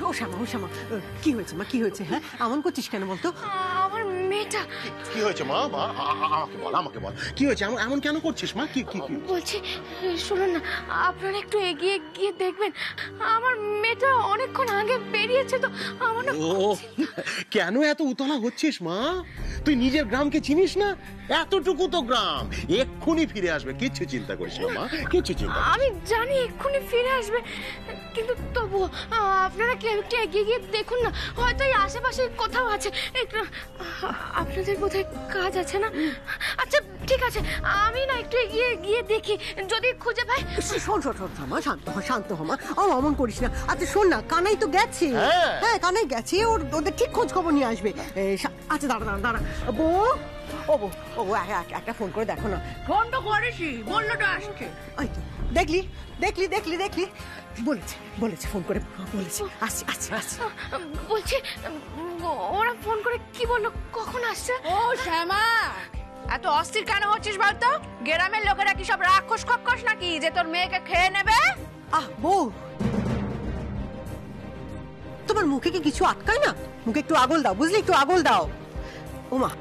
ও শ্যামা কি হয়েছে মা, কি হয়েছে? হ্যাঁ এমন করছিস কেন বলতো? আমার মেয়েটা। কি হয়েছে মা? আমাকে বল কি হয়েছে, এমন কেন করছিস মা? কি বলছি শুনুন না, আপনারা একটু এগিয়ে গিয়ে দেখবেন, আমার মেয়েটা অনেকক্ষণ আগে বেরিয়েছে তো। আমার কেন এত উতলা হচ্ছিস মা? তুই নিজের গ্রামকে চিনিস না? এতটুকু তো গ্রাম, এক্ষুনি ফিরে আসবে, কিচ্ছু চিন্তা করিস না মা, কিচ্ছু চিন্তা। আমি জানি এক্ষুনি ফিরে আসবে, কিন্তু তবু আপনারা কি একটু এগিয়ে গিয়ে দেখুন না, হয়তো এই আশেপাশে কোথাও আছে। একটু আপনাদের বোধহয় কাজ আছে না? আচ্ছা ঠিক আছে, আমি না একটু এগিয়ে গিয়ে দেখি, যদি খুঁজে পাই। শোন মা, শান্ত হ মা, অমন করিস না। আচ্ছা শোন না, কানাই তো গেছে। হ্যাঁ কানাই গেছে, ওদের ঠিক খোঁজ খবর নিয়ে আসবে। আচ্ছা দাঁড়া বউ, একটা ফোন করে দেখো না। ফোন তো করেছি, বললো তো আসছে। দেখলি বলেছে ফোন করে বলেছে আসছি। বলছি ওরা ফোন করে কি বললো, কখন আসছে? ও শ্যামা, এত অস্থির কেন হচ্ছিস বলতো? গ্রামের লোকেরা কি সব রাক্ষস খক্ষস নাকি যে তোর মেয়েকে খেয়ে নেবে? বউ, তোমার মুখে কি কিছু আটকায় না? মুখে একটু আগল দাও, বুঝলি? একটু আগল দাও। ওমা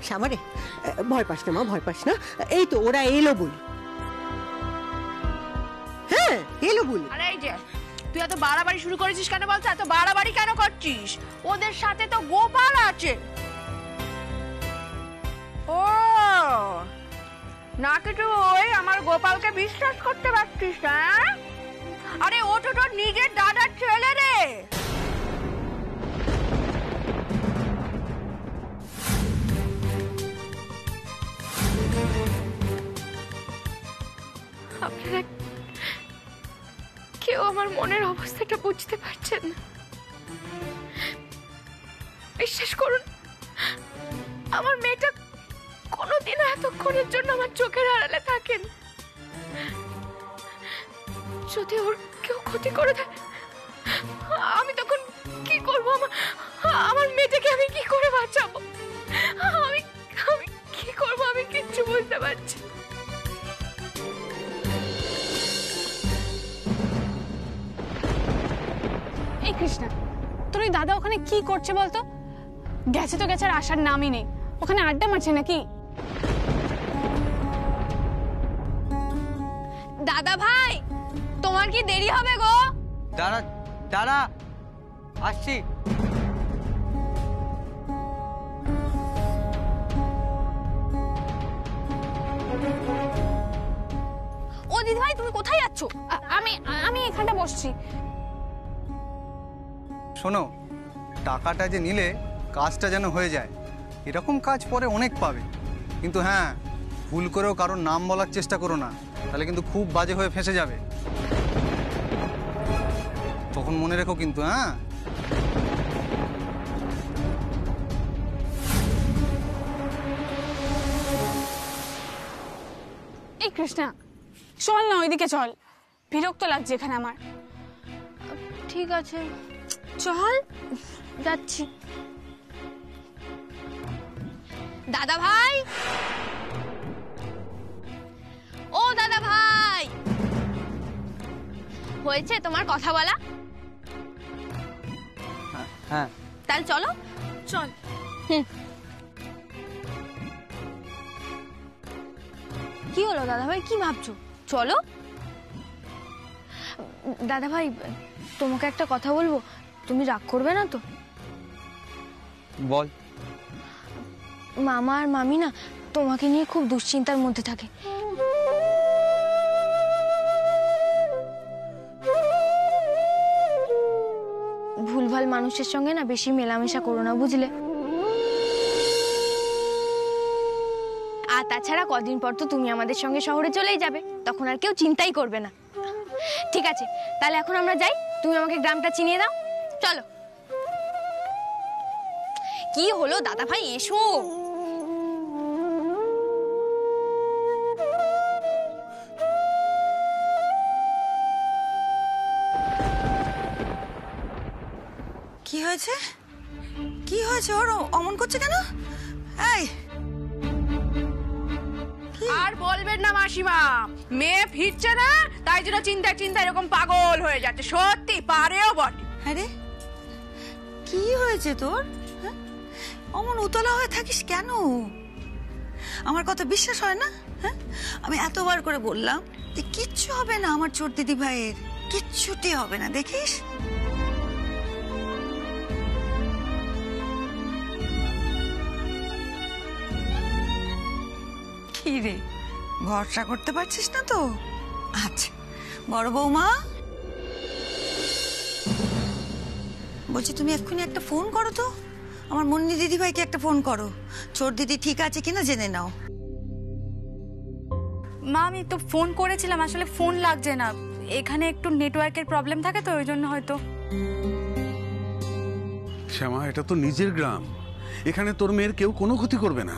শ্যামারে, ভয় পাস না মা, ভয় পাস না। এই তো ওরা এলো বলি। হ্যাঁ এলো বলি। আরে এই যে তুই এত বাড়াবাড়ি শুরু করেছিস কেন বলতো? এত বাড়াবাড়ি কেন করছিস? ওদের সাথে তো গোপাল আছে। ও নাকি তুই আমার গোপালকে বিশ্বাস করতে পারছিস না? আরে ও তো তোর নিজের দাদার ছেলে রে। আপনারা কেউ আমার মনের অবস্থাটা বুঝতে পারছেন না। বিশ্বাস করুন, আমার মেয়েটা কোনোদিনও এতক্ষণের জন্য আমার চোখের আড়ালে থাকেন। যদি ওর কেউ ক্ষতি করে দেয়, আমি তখন কি করবো? আমার মেয়েটাকে আমি কি করে বাঁচাবো? আমি কি করবো? আমি কিচ্ছু বুঝতে পারছি। এই কৃষ্ণা, তোর ওই দাদা ওখানে কি করছে বলতো? গেছে তো গেছে, আর আসার নামই নেই। ওখানে আড্ডা মারছে নাকি? দাদা ভাই, তোমার কি দেরি হবে গো? দাঁড়া আসছি। ও দিদি ভাই, তুমি কোথায় যাচ্ছ? আমি এখানটা বসছি। শোনো, টাকাটা যে নিলে কাজটা যেন হয়ে যায়, এরকম কাজ পরে অনেক পাবে। কিন্তু হ্যাঁ, ভুল করেও কারোর নাম বলার চেষ্টা করো না, তাহলে কিন্তু খুব বাজে হয়ে ফেঁসে যাবে। তখন মনে রেখো কিন্তু। হ্যাঁ এই কৃষ্ণা, চল না ওইদিকে চল, বিরক্ত লাগছে এখানে আমার। ঠিক আছে চল, যাচ্ছি। দাদা ভাই, ও দাদা ভাই, হয়েছে তোমার কথা বলা? হ্যাঁ তাহলে চলো। চল। কি হলো দাদা ভাই, কি ভাবছো? চলো। দাদা ভাই, তোমাকে একটা কথা বলবো, তুমি রাগ করবে না তো? বল। মামা আর মামি না তোমাকে নিয়ে খুব দুশ্চিন্তার মধ্যে থাকে। ভুলভাল মানুষের সঙ্গে না বেশি মেলামেশা করো না, বুঝলে? আর তাছাড়া কদিন পর তো তুমি আমাদের সঙ্গে শহরে চলেই যাবে, তখন আর কেউ চিন্তাই করবে না। ঠিক আছে, তাহলে এখন আমরা যাই, তুমি আমাকে গ্রামটা চিনিয়ে দাও। চলো। কি হলো দাদা ভাই, এসো। কি হয়েছে? কি হয়েছে? ওর অমন করছে কেন? এই আর বলবেন না মাসিমা, মেয়ে ফিরছে না তাই জন্য চিন্তায় চিন্তায় এরকম পাগল হয়ে যাচ্ছে। সত্যি পারেও বটে। আরে কি হয়েছে তোর? হ্যাঁ? অমন উতলা হয়ে থাকিস কেন? আমার কথা বিশ্বাস হয় না? হ্যাঁ, আমি এতবার করে বললাম যে কিচ্ছু হবে না, আমার ছোট দিদি ভাইয়ের কিচ্ছুটি হবে না, দেখিস। কি রে, ভরসা করতে পারছিস না তো? আচ্ছা বড় বৌমা, বলছি তুমি এক্ষুনি একটা ফোন করো তো, আমার মুন্নি দিদি ভাইকে একটা ফোন করো, ছোট দিদি ঠিক আছে কিনা জেনে নাও। মা আমি তো ফোন করেছিলাম, আসলে ফোন লাগছে না, এখানে একটু নেটওয়ার্কের প্রবলেম থাকে তো ওই জন্য হয়তো। শ্যামা, এটা তো নিজের গ্রাম, এখানে তোর মেয়ের কেউ কোনো ক্ষতি করবে না।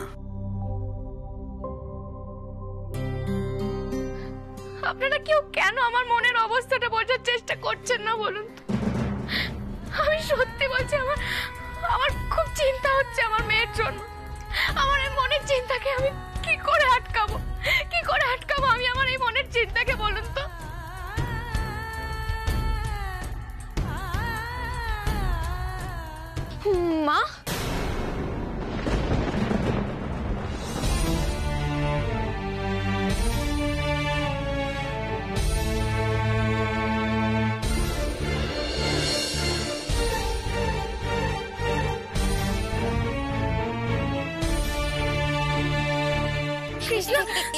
আপনারা কেউ কেন আমার মনের অবস্থাটা বোঝার চেষ্টা করছেন না বলুন তো? আমি সত্যি বলছি, আমার খুব চিন্তা হচ্ছে আমার মেয়ের জন্য। আমার এই মনের চিন্তাকে আমি কি করে আটকাবো? কি করে আটকাবো আমি আমার এই মনের চিন্তাকে বলুন তো? মা,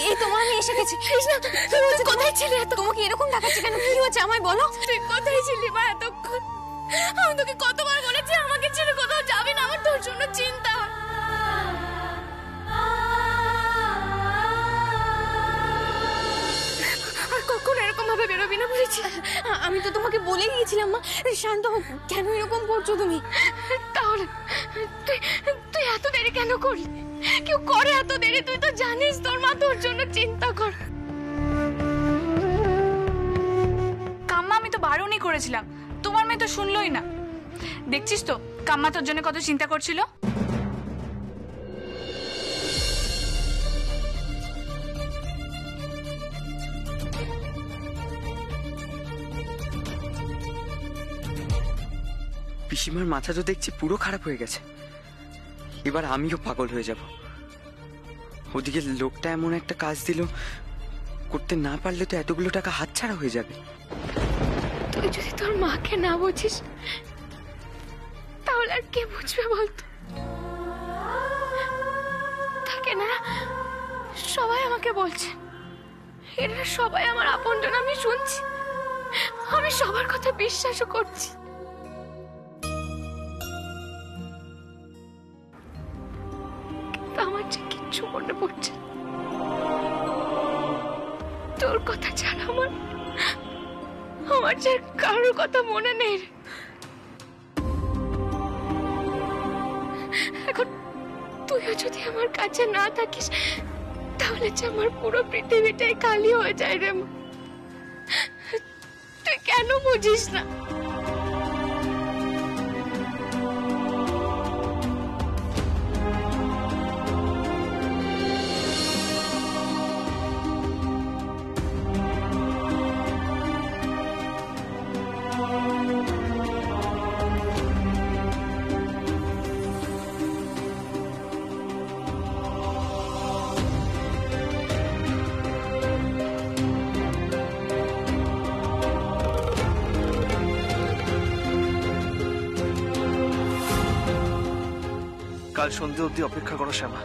এই তোমার আমি এসে গেছি। কৃষ্ণা, তুই কোথায় ছিলি এত? তোমাকে এরকম দেখাচ্ছে কেন? কি হচ্ছে আমায় বলো। তুই কোথায় ছিলি মা এতক্ষণ? আমি তোকে কতবার বলেছি আমাকে ছেড়ে কোথাও যাবি না, আমার তোর জন্য চিন্তা হয়। আর কখনো এরকম ভাবে বেরোবি না বলেছি। আমি তো তোমাকে বলে গিয়েছিলাম মা, শান্ত হও। কেন এরকম করছো তুমি? তাহলে তুই তুই এত দেরি কেন করলি? কেউ করে এত দেরি? তুই তো জানিস তোর মা তোর জন্য চিন্তা কর। কাম্মা আমি তো বারণই করেছিলাম, তোমার মেয়ে তো শুনলোই না। দেখছিস তো কাম্মা তোর জন্য কত চিন্তা করছিল। পিসিমার মাথা তো দেখছি পুরো খারাপ হয়ে গেছে, এবার আমিও পাগল হয়ে যাব। ওদিকে লোকটা এমন একটা কাজ দিল, করতে না পারলে তো এতগুলো টাকা হাতছাড়া হয়ে যাবে। তুই যদি তোর মাকে না বুঝিস তাহলে আর কে বুঝবে বলতো? থাকে না, সবাই আমাকে বলছে, এরা সবাই আমার আপনজন, আমি শুনছি, আমি সবার কথা বিশ্বাসও করছি। আমার যে কিচ্ছু মনে পড়ছে তোর কথা ছাড়া। আমার যে কারোর কথা মনে নেই। এখন তুইও যদি আমার কাছে না থাকিস তাহলে যে আমার পুরো পৃথিবীটাই খালি হয়ে যায় রে মা। তুই কেন বুঝিস না? কাল সন্ধে অবধি অপেক্ষা করো শ্যামা।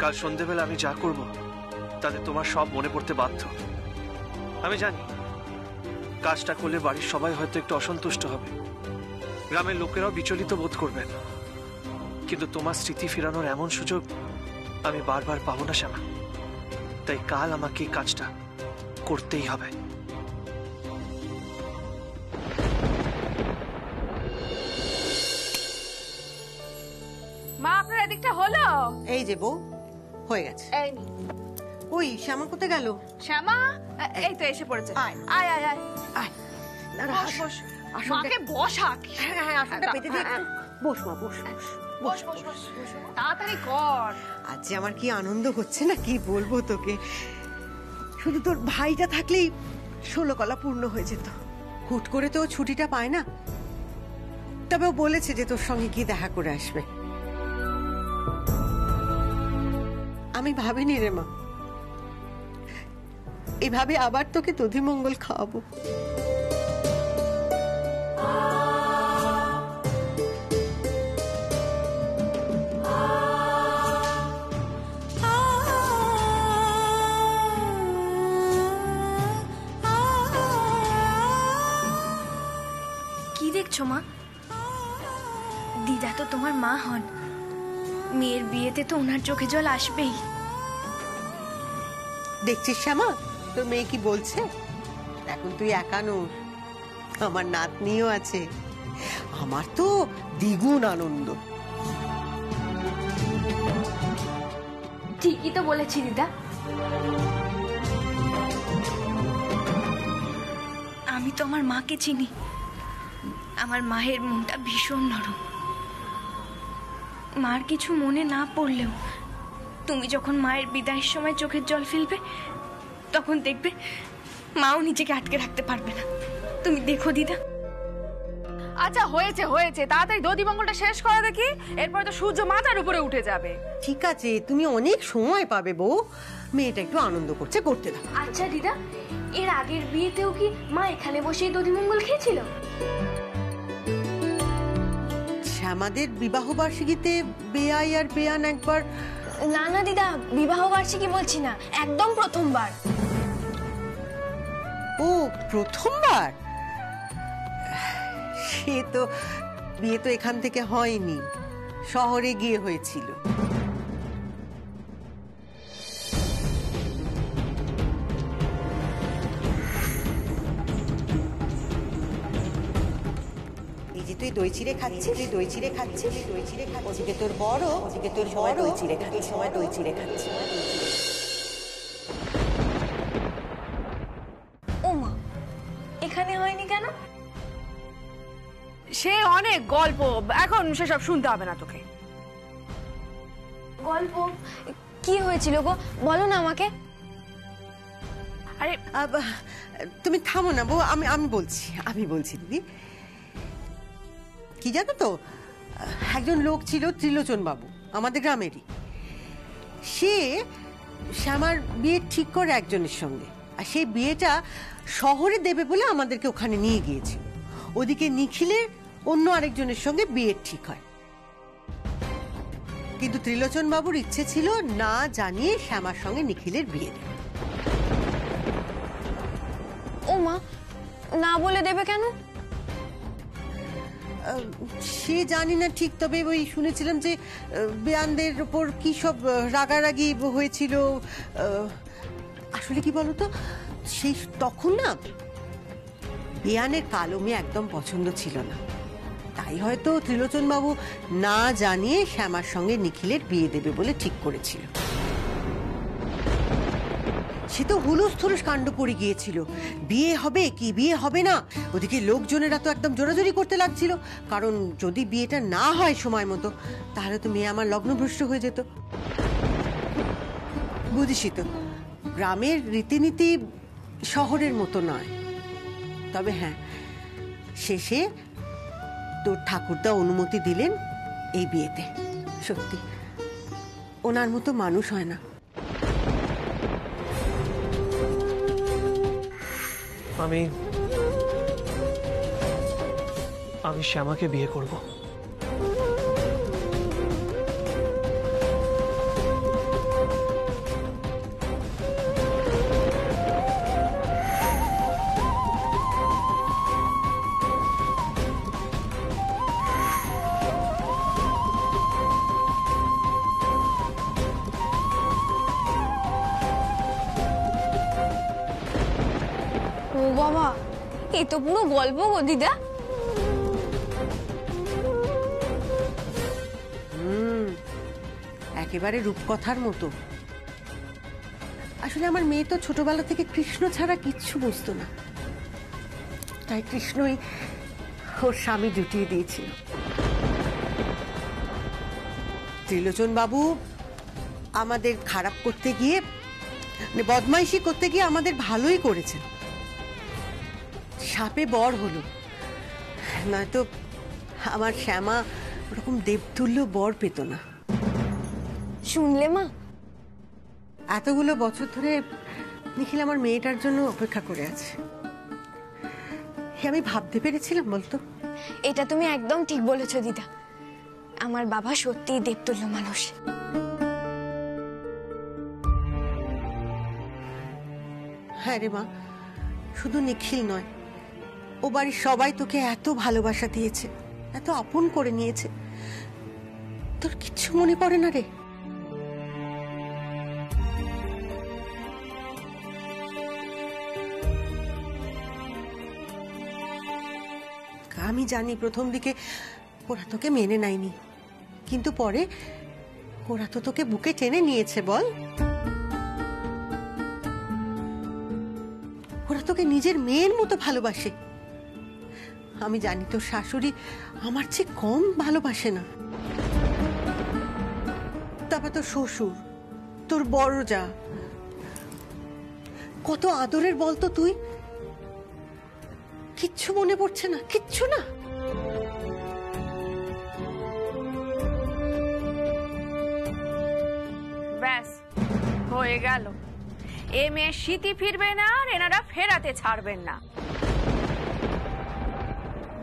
কাল সন্ধেবেলা আমি যা করব তাতে তোমার সব মনে পড়তে বাধ্য। আমি জানি কাজটা করলে বাড়ির সবাই হয়তো একটু অসন্তুষ্ট হবে, গ্রামের লোকেরাও বিচলিত বোধ করবেন, কিন্তু তোমার স্মৃতি ফেরানোর এমন সুযোগ আমি বারবার পাবো না শ্যামা। তাই কাল আমাকে এই কাজটা করতেই হবে। মা আপনার এদিকটা হলো? এই যে বউ, হয়ে গেছে। এই ওই শ্যামা কোথায় গেল? শ্যামা এই তো এসে পড়েছে। আয়। আয় আয় আয় আয়, দাঁড়া, বস বস। আসনটা- মাকে বসা। হ্যাঁ হ্যাঁ, আসনটা পেতে দিয়ে একটু বস মা, বস বস। বস বস বস। তাড়াতাড়ি কর। আজ যে আমার কি আনন্দ হচ্ছে না, কি বলবো তোকে। শুধু তোর ভাইটা থাকলেই 16 কলা পূর্ণ হয়ে যেত। হুট করে তো ও ছুটিটা পায় না, তবে ও বলেছে যে তোর সঙ্গে গিয়ে দেখা করে আসবে। আমি ভাবিনি রে মা, এভাবে আবার তোকে দধিমঙ্গল খাওয়াবো। কি দেখছো মা? দিদা তো তোমার মা হন, মেয়ের বিয়েতে তো ওনার চোখে জল আসবেই। দেখছিস শ্যামা, তোর মেয়ে কি বলছে? এখন তুই একা নোস, আমার নাতনিও আছে। আমার তো দ্বিগুণ আনন্দ। ঠিকই তো বলেছি দিদা। আমি তো আমার মাকে চিনি, আমার মায়ের মনটা ভীষণ নরম। মার কিছু মনে না পড়লেও তুমি যখন মায়ের বিদায়ের সময় চোখের জল ফেলবে, তখন দেখবে মাও নিজেকে আটকে রাখতে পারবে না। তুমি দেখো দিদা। আচ্ছা হয়েছে হয়েছে, তাড়াতাড়ি দধিমঙ্গলটা শেষ করে দেখি, এরপরে তো সূর্য মাথার উপরে উঠে যাবে। ঠিক আছে, তুমি অনেক সময় পাবে বউ, মেয়েটা একটু আনন্দ করছে, করতে দাও। আচ্ছা দিদা, এর আগের বিয়েতেও কি মা এখানে বসেই দধিমঙ্গল খেয়েছিল? শ্যামাদের বিবাহ বার্ষিকীতে বেয়াই আর বেয়ান একবার। না না দিদা, বিবাহ বার্ষিকী বলছি না, একদম প্রথমবার। ও প্রথমবার? সে তো বিয়ে তো এখান থেকে হয়নি, শহরে গিয়ে হয়েছিল। এই যে তুই দই চিড়ে খাচ্ছিস, তুই দই চিড়ে খাচ্ছিস, দই চিড়ে খাচ্ছিস। ওদিকে তোর বড়, ওদিকে তোর সময় দই চিড়ে খাচ্ছিস, সময় দই চিড়ে খাচ্ছিস। ও মা, এখানে হয়নি কেন? সে অনেক গল্প, এখন সেসব শুনতে হবে না তোকে। গল্প? কি হয়েছিল গো, বলো না আমাকে। আরে তুমি থামো না বউ, আমি বলছি দিদি। কি জানো তো, একজন লোক ছিল ত্রিলোচন বাবু, আমাদের গ্রামেরই। সে শ্যামার বিয়ে ঠিক করে একজনের সঙ্গে, আর সেই বিয়েটা শহরে দেবে বলে আমাদেরকে ওখানে নিয়ে গিয়েছিল। ওদিকে নিখিলের অন্য আরেকজনের সঙ্গে বিয়ে ঠিক হয়, কিন্তু ত্রিলোচন বাবুর ইচ্ছে ছিল না জানিয়ে শ্যামার সঙ্গে নিখিলের বিয়ে দেবে। ও মা, না বলে দেবে কেন? সে জানি না ঠিক, তবে ওই শুনেছিলাম যে বেয়ানদের উপর কি সব রাগারাগি হয়েছিল। আসলে কি বলতো, সেই তখন না বেয়ানের কালো মেয়ে একদম পছন্দ ছিল না, তাই হয়তো ত্রিলোচন বাবু না জানিয়ে শ্যামার সঙ্গে নিখিলের বিয়ে দেবে বলে ঠিক করেছিল। সে তো হুলস্থুলুস কাণ্ড পড়ে গিয়েছিল, বিয়ে হবে কি বিয়ে হবে না। ওদিকে লোকজনেরা তো একদম জোরাজোরি করতে লাগছিল, কারণ যদি বিয়েটা না হয় সময় মতো, তাহলে তো মেয়ে আমার লগ্নভ্রষ্ট হয়ে যেত। বুঝিসই তো, গ্রামের রীতিনীতি শহরের মতো নয়। তবে হ্যাঁ, শেষে তোর ঠাকুরদা অনুমতি দিলেন এই বিয়েতে। সত্যি ওনার মতো মানুষ হয় না। আমি শ্যামাকে বিয়ে করব। ও বাবা, এ তো পুরো গল্প গো দিদা। একেবারে রূপকথার মতো। আসলে আমার মেয়ে তো ছোটবেলা থেকে কৃষ্ণ ছাড়া কিচ্ছু বুঝতো না, তাই কৃষ্ণই ওর স্বামী জুটিয়ে দিয়েছিল। ত্রিলোচন বাবু আমাদের খারাপ করতে গিয়ে, মানে বদমাইশি করতে গিয়ে আমাদের ভালোই করেছেন। সাপে বর হলো, নয়তো আমার শ্যামা ওরকম দেবতুল্য বর পেত না। শুনলে মা, এতগুলো বছর ধরে নিখিল আমার মেয়েটার জন্য অপেক্ষা করে আছে। আমি ভাবতে পেরেছিলাম বলতো? এটা তুমি একদম ঠিক বলেছো দিদা। আমার বাবা সত্যিই দেবতুল্য মানুষ। হ্যাঁ রে মা, শুধু নিখিল নয়, ও বাড়ির সবাই তোকে এত ভালোবাসা দিয়েছে, এত আপন করে নিয়েছে, তোর কিচ্ছু মনে পড়ে না রে? আমি জানি প্রথম দিকে ওরা তোকে মেনে নেয়নি, কিন্তু পরে ওরা তো তোকে বুকে টেনে নিয়েছে। বল, ওরা তোকে নিজের মেয়ের মতো ভালোবাসে। আমি জানি তোর শাশুড়ি আমার চেয়ে কম ভালোবাসে না। তারপর তোর শ্বশুর, তোর বড় যা, কত আদরের বলতো তুই। কিচ্ছু মনে পড়ছে না? কিচ্ছু না? ব্যাস হয়ে গেল। এ মেয়ে স্মৃতি ফিরবে না আর এনারা ফেরাতে ছাড়বেন না।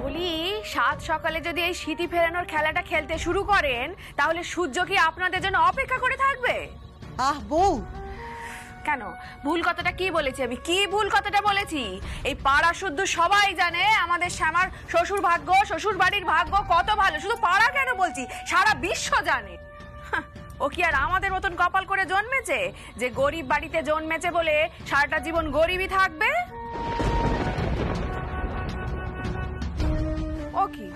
বলি, সাত সকালে যদি এই স্মৃতি ফেরানোর খেলাটা খেলতে শুরু করেন, তাহলে সূর্য কি আপনাদের জন্য অপেক্ষা করে থাকবে? আহ বউ, কেন ভুল কথাটা কি বলেছি আমি? কি ভুল কথাটা বলেছি? এই পাড়া শুদ্ধ সবাই জানে আমাদের শ্যামার শ্বশুর ভাগ্য, শ্বশুর বাড়ির ভাগ্য কত ভালো। শুধু পাড়া কেন বলছি, সারা বিশ্ব জানে। ও কি আর আমাদের মতন কপাল করে জন্মেছে যে গরিব বাড়িতে জন্মেছে বলে সারাটা জীবন গরিবই থাকবে? ও কি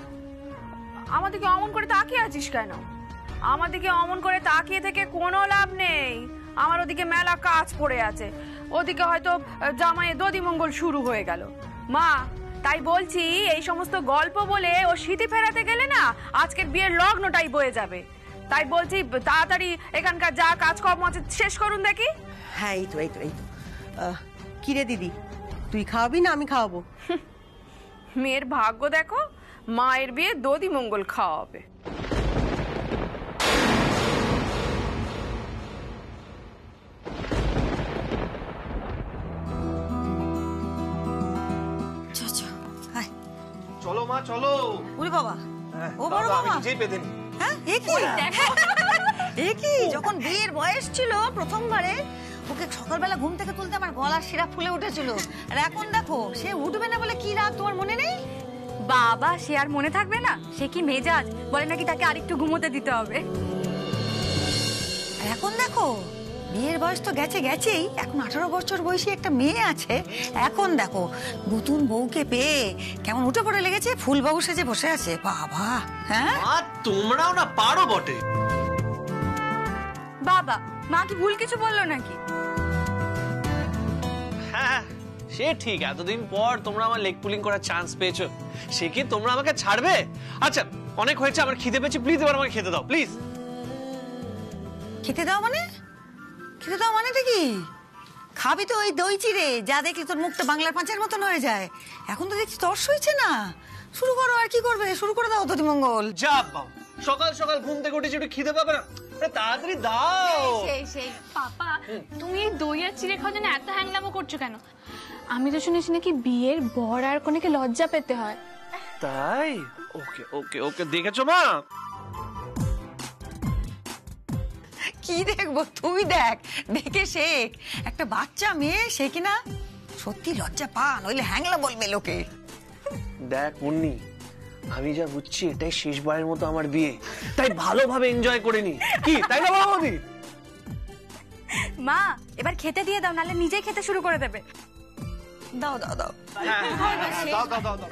আমাদেরকে অমন করে তাকিয়ে আছিস কেন? আমাদেরকে অমন করে তাকিয়ে থেকে কোনো লাভ নেই। আমার ওদিকে মেলা কাজ পড়ে আছে, ওদিকে হয়তো জামাইয়ে দধিমঙ্গল শুরু হয়ে গেল। মা, তাই বলছি এই সমস্ত গল্প বলে ও স্মৃতি ফেরাতে গেলে না আজকের বিয়ের লগ্নটাই বয়ে যাবে। তাই বলছি তাড়াতাড়ি এখানকার যা কাজকর্ম আছে শেষ করুন দেখি। হ্যাঁ এই তো কিরে দিদি, তুই খাওয়াবি না আমি খাওয়াবো? মেয়ের ভাগ্য দেখো, মায়ের বিয়ে দধিমঙ্গল খাওয়াবে। চলো মা চলো। ওরে বাবা, ও বড় বাবা, আমি নিজেই পেতে নি। হ্যাঁ কি যখন বিয়ের বয়স ছিল প্রথমবারে ওকে সকালবেলা ঘুম থেকে তুলতে আমার গলার শিরা ফুলে উঠেছিল, আর এখন দেখো সে উঠবে না বলে কি রাগ, তোমার মনে নেই? বাবা, সে আর মনে থাকবে না? সে কি মেজাজ, বলে নাকি তাকে আরেকটু ঘুমোতে দিতে হবে। আর এখন দেখো বিয়ের বয়স তো গেছেই, এখন 18 বছর বয়সী একটা মেয়ে আছে। এখন দেখো নতুন বউকে পেয়ে কেমন উঠে পড়ে লেগেছে, ফুলবাবু সেজে বসে আছে। বাবা, হ্যাঁ তোমরাও না পারো বটে। বাবা, মা কি ভুল কিছু বললো নাকি? হ্যাঁ সে ঠিক, এতদিন পর তোমরা আমার লেগ পুলিং করার চান্স পেয়েছো, সে কি তোমরা আমাকে ছাড়বে? আচ্ছা অনেক হয়েছে, আমার খিদে পেয়েছে, প্লিজ এবার আমাকে খেতে দাও প্লিজ। খেতে দাও মানে? খেতে দাও মানেটা কি? খাবি তো ওই দই চিড়ে, যা দেখলি তোর মুখটা বাংলার পাঁচের মতন হয়ে যায়। এখন তো দেখছি তর্স হয়েছে না, শুরু করো। আর কি করবে, শুরু করে দাও দধিমঙ্গল। যা বাবা, সকাল সকাল ঘুম থেকে উঠেছি, একটু খিদে পাবে না? তাড়াতাড়ি দাও। সেই পাপা, তুমি এই দই আর চিড়ে খাওয়ার জন্য এত হ্যাংলামো করছো কেন? আমি তো শুনেছি নাকি বিয়ের বর আর কনেকে লজ্জা পেতে হয়। তাই? ওকে ওকে ওকে, দেখেছো মা? কি দেখবো, তুই দেখ, দেখে শেখ। একটা বাচ্চা মেয়ে, সে কিনা সত্যি লজ্জা পা, নইলে হ্যাংলা বলবে লোকে। দেখ মুন্নি, আমি যা বুঝছি এটাই শেষবারের মতো আমার বিয়ে, তাই ভালোভাবে এনজয় করে নি, কি তাই না বাবাদি? মা, এবার খেতে দিয়ে দাও, নাহলে নিজেই খেতে শুরু করে দেবে। দাও দাও দাও। দাও দাও দাও দাও।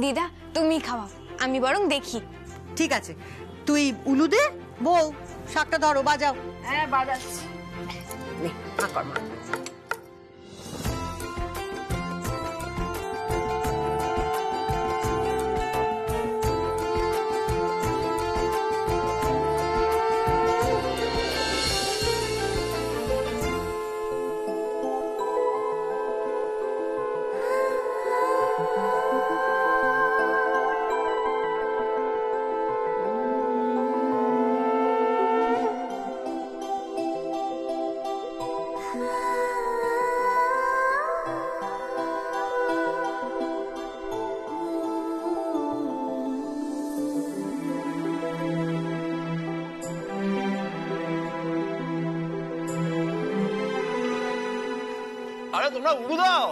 দিদা তুমি খাওয়াও, আমি বরং দেখি। ঠিক আছে, তুই উলু দে, বউ শাকটা ধরো, বাজাও। হ্যাঁ বাজাচ্ছি। নে, মা কর মা। আরে তোমরা উড়ু দাও